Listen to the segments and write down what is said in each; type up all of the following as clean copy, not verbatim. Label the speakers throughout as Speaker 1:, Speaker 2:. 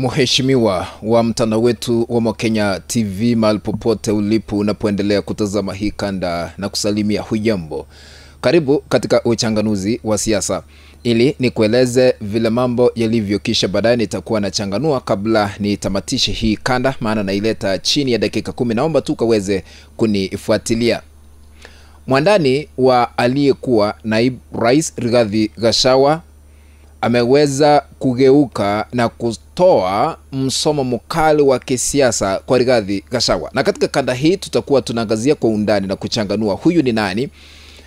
Speaker 1: Mheshimiwa wa mtandao wetu wa Mokenya TV, mahali popote ulipo unapoendelea kutazama hii kanda, na kusalimia hujambo. Karibu katika uchanganuzi wa siasa, ili nikueleze vile mambo yalivyo, kisha baadaye nitakuwa na changanua kabla nitamatishe hii kanda, maana naileta chini ya dakika 10. Naomba tu kaweze kunifuatilia. Mwandani wa aliyekuwa naibu rais Rigathi Gachagua ameweza kugeuka na kutoa msomo mkali wa kisiasa kwa Rigathi Gachagua. Na katika kanda hii tutakuwa tunaangazia kwa undani na kuchanganua huyu ni nani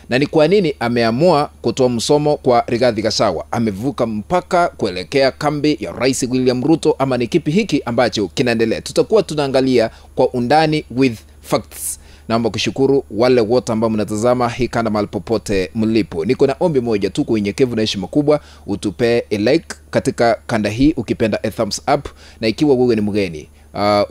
Speaker 1: na ni kwa nini ameamua kutoa msomo kwa Rigathi Gachagua. Amevuka mpaka kuelekea kambi ya Rais William Ruto, ama ni kipi hiki ambacho kinaendelea? Tutakuwa tunaangalia kwa undani with facts. Naomba kushukuru wale wote ambao mnatazama hii kanda mahali popote mlipo. Niko na ombi moja tu kwa unyenyekevu na heshima kubwa, utupe a like katika kanda hii, ukipenda a thumbs up, na ikiwa wewe ni mgeni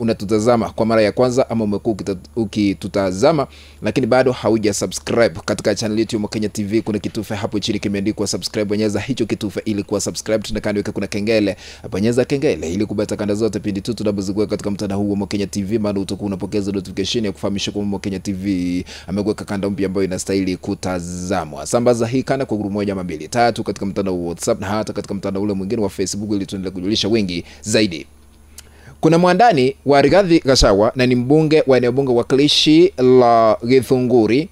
Speaker 1: unatutazama kwa mara ya kwanza ama umekuwa ukitutazama lakini bado hauja subscribe katika channel yetu ya Mokenya TV, kuna kitufe hapo chini kimeandikwa subscribe. Bonyeza hicho kitufe ili kuwa subscribe. Tunakanda kuna kengele, bonyeza kengele ili kupata kanda zote pindi tu tunapozikuwa katika mtandao huu wa Mokenya TV, maana utakuwa unapokeza notification ya kufahamisha kwa Mokenya TV ameweka kanda mpya ambayo inastahili kutazamwa. Sambaza hii kanda kwa group 1 ama 2 3 katika mtandao wa WhatsApp na hata katika mtandao ule mwingine wa Facebook, ili tuendelee kujulisha wengi zaidi. Kuna mwandani wa Rigathi Gachagua na ni mbunge wa eneo bunge wakilishi la Githunguri,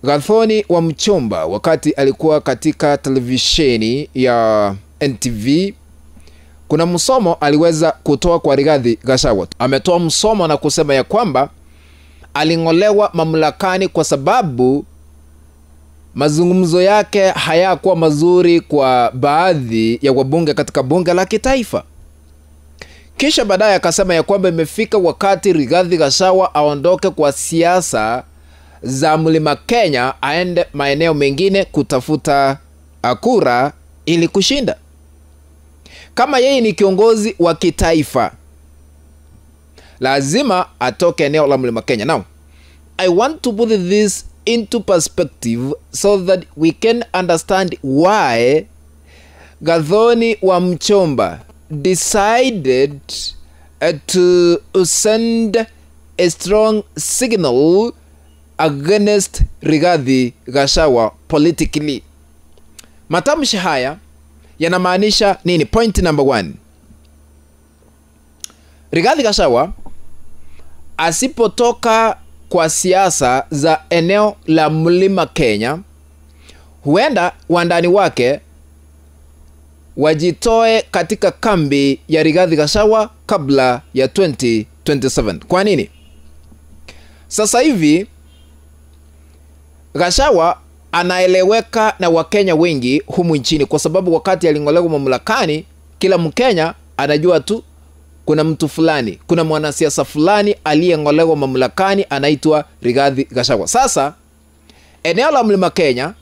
Speaker 1: Gathoni wa Mchomba, wakati alikuwa katika televisheni ya NTV. Kuna msomo aliweza kutoa kwa Rigathi Gachagua. Ametoa msomo na kusema ya kwamba alingolewa mamlakani kwa sababu mazungumzo yake hayakuwa mazuri kwa baadhi ya wabunge katika bunge la kitaifa. Kisha baadaye akasema ya kwamba imefika wakati Rigathi Gachagua aondoke kwa siasa za Mlima Kenya, aende maeneo mengine kutafuta kura ili kushinda. Kama yeye ni kiongozi wa kitaifa, lazima atoke eneo la Mlima Kenya. Now, I want to put this into perspective so that we can understand why Gathoni wa Mchomba decided to send a strong signal against Rigathi Gachagua politically. Matamshi haya yanamaanisha nini? Point number 1. Rigathi Gachagua asipotoka kwa siasa za eneo la Mlima Kenya, huenda wandani wake wajitoe katika kambi ya Rigathi Gachagua kabla ya 2027. Kwa nini? Sasa hivi Gachagua anaeleweka na Wakenya wengi humu nchini kwa sababu wakati alingolewa mamlakani, kila Mkenya anajua tu kuna mtu fulani, kuna mwanasiasa fulani aliyengolewa mamlakani anaitwa Rigathi Gachagua. Sasa eneo la Mlima Kenya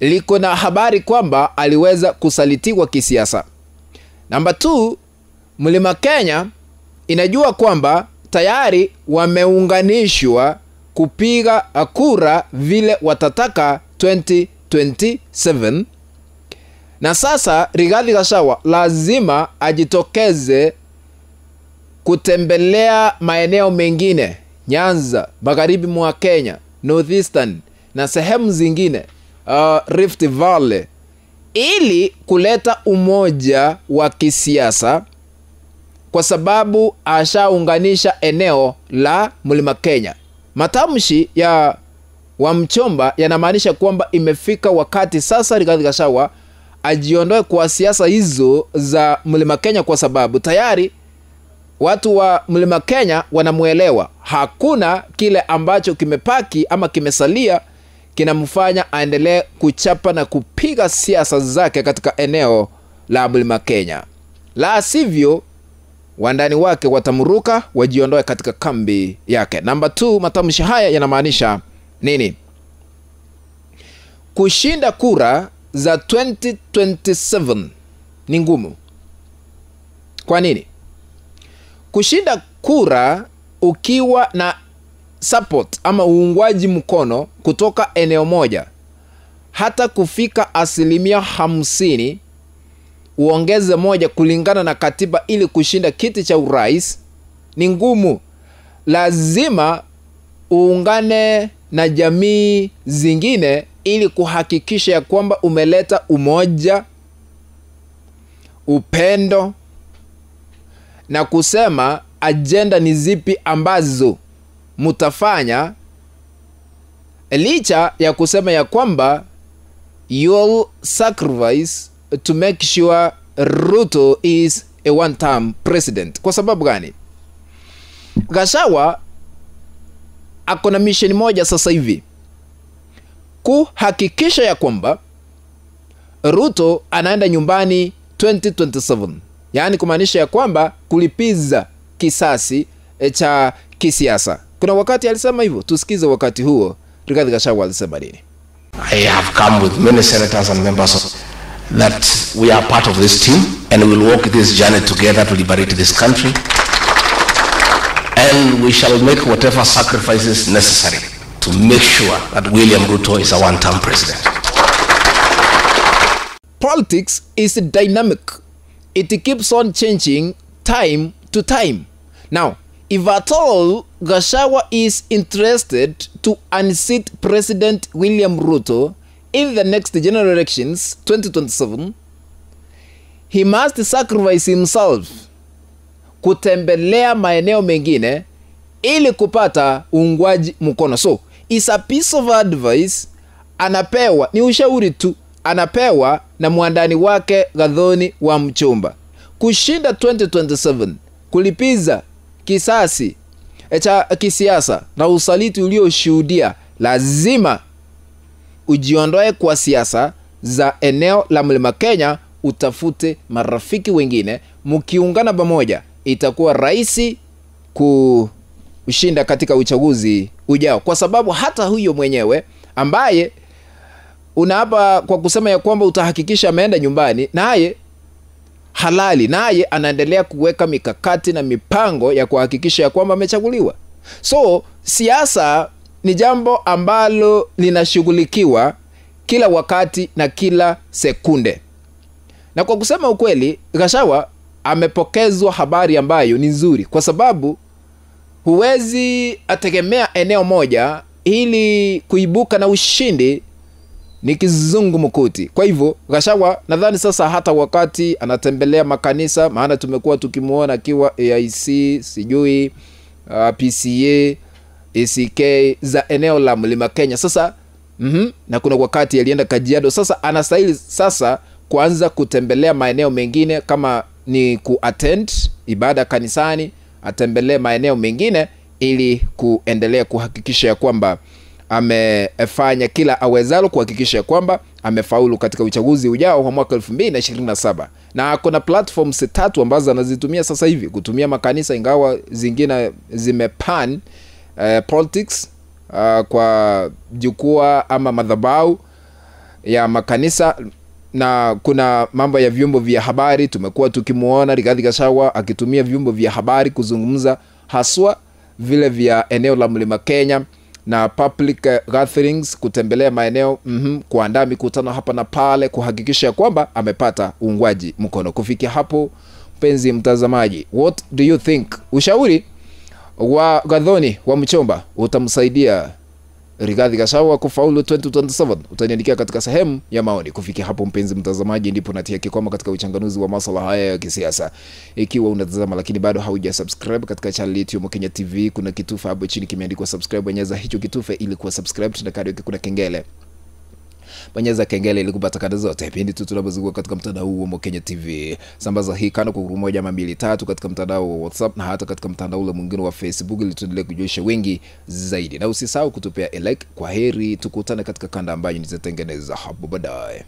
Speaker 1: liko na habari kwamba aliweza kusalitiwa kisiasa. Number 2, Mlima Kenya inajua kwamba tayari wameunganishwa kupiga kura vile watataka 2027. Na sasa Rigathi Gachagua lazima ajitokeze kutembelea maeneo mengine, Nyanza, magharibi mwa Kenya, Northeastern na sehemu zingine, Rift Valley, ili kuleta umoja wa kisiasa kwa sababu ashaunganisha eneo la Mlima Kenya. Matamshi ya wa Mchomba yanamaanisha kwamba imefika wakati sasa Rigathi Gachagua ajiondoe kwa siasa hizo za Mlima Kenya, kwa sababu tayari watu wa Mlima Kenya wanamuelewa. Hakuna kile ambacho kimepaki ama kimesalia kinamfanya aendelee kuchapa na kupiga siasa zake katika eneo la Mlima Kenya. La sivyo wandani wake watamruka, wajiondoe katika kambi yake. Number 2, matamshi haya yanamaanisha nini? Kushinda kura za 2027 ni ngumu. Kwa nini? Kushinda kura ukiwa na support ama uungwaji mkono kutoka eneo moja hata kufika 50%, uongeze moja kulingana na katiba ili kushinda kiti cha urais ni ngumu. Lazima uungane na jamii zingine ili kuhakikisha ya kwamba umeleta umoja, upendo, na kusema agenda ni zipi ambazo mutafanya, licha ya kusema ya kwamba you'll sacrifice to make sure Ruto is a one-term president. Kwa sababu gani? Gachagua akona mission moja sasa hivi, kuhakikisha ya kwamba Ruto anaenda nyumbani 2027. Yaani kumaanisha ya kwamba kulipiza kisasi cha kisiasa. Kuna wakati alisema hivyo, tusikize wakati huo Rigathi Gachagua alisema nini.
Speaker 2: I have come with many senators and members that we are part of this team and we will walk this journey together to liberate this country, and we shall make whatever sacrifices necessary to make sure that William Ruto is a one-term president.
Speaker 1: Politics is dynamic. It keeps on changing time to time. Now, if at all Gachagua is interested to unseat President William Ruto in the next general elections 2027, he must sacrifice himself kutembelea maeneo mengine ili kupata uungwaji mkono. So, it's a piece of advice anapewa, ni ushauri tu anapewa na mwandani wake Gathoni wa Mchomba. Kushinda 2027, kulipiza kisasi cha kisiasa na usaliti ulioshuhudia, lazima ujiondoe kwa siasa za eneo la Mlima Kenya, utafute marafiki wengine, mkiungana pamoja itakuwa rahisi kushinda katika uchaguzi ujao. Kwa sababu hata huyo mwenyewe ambaye unaapa kwa kusema ya kwamba utahakikisha ameenda nyumbani, naye halali, naye anaendelea kuweka mikakati na mipango ya kuhakikisha ya kwamba amechaguliwa. So siasa ni jambo ambalo linashughulikiwa kila wakati na kila sekunde. Na kwa kusema ukweli, Gachagua amepokezwa habari ambayo ni nzuri, kwa sababu huwezi ategemea eneo moja ili kuibuka na ushindi, ni kizungumkuti. Kwa hivyo Gachagua nadhani sasa hata wakati anatembelea makanisa, maana tumekuwa tukimuona akiwa AIC, sijui PCA, ACK za eneo la Mlima Kenya. Sasa na kuna wakati alienda Kajiado. Sasa anastahili sasa kuanza kutembelea maeneo mengine, kama ni kuattend ibada kanisani, atembelee maeneo mengine ili kuendelea kuhakikisha ya kwamba amefanya kila awezalo kuhakikisha kwamba amefaulu katika uchaguzi ujao wa mwaka 2027. Na kuna platforms 3 ambazo anazitumia sasa hivi kutumia makanisa, ingawa zingine zimepan politics kwa jukwaa ama madhabahu ya makanisa, na kuna mambo ya vyombo vya habari. Tumekuwa tukimuona Rigathi Gachagua akitumia vyombo vya habari kuzungumza, haswa vile vya eneo la Mlima Kenya, na public gatherings, kutembelea maeneo, kuandaa mikutano hapa na pale, kuhakikisha kwamba amepata uungwaji mkono. Kufikia hapo, mpenzi mtazamaji, what do you think? Ushauri wa Gathoni wa Mchomba utamsaidia Rigathi Gachagua kufaulu 2027? Utaniandikia katika sehemu ya maoni. Kufikia hapo, mpenzi mtazamaji, ndipo natia kikomo katika uchanganuzi wa masuala haya ya kisiasa. Ikiwa unatazama lakini bado hauja-subscribe katika channel yetu ya Mokenya TV, kuna kitufe hapo chini kimeandikwa subscribe. Bonyeza hicho kitufe ili kuwa subscribe, na kando yake kuna kengele. Bonyeza kengele ili kupata kada zote pindi tu tunapozungua katika mtandao huu wa Mokenya TV. Sambaza hii kana kwa 1 ama 2 3 katika mtandao wa WhatsApp na hata katika mtandao ule mwingine wa Facebook, ili tuendelee kujulisha wengi zaidi. Na usisahau kutupea like. Kwa heri, tukutane katika kanda ambayo nitatengeneza hapo baadaye.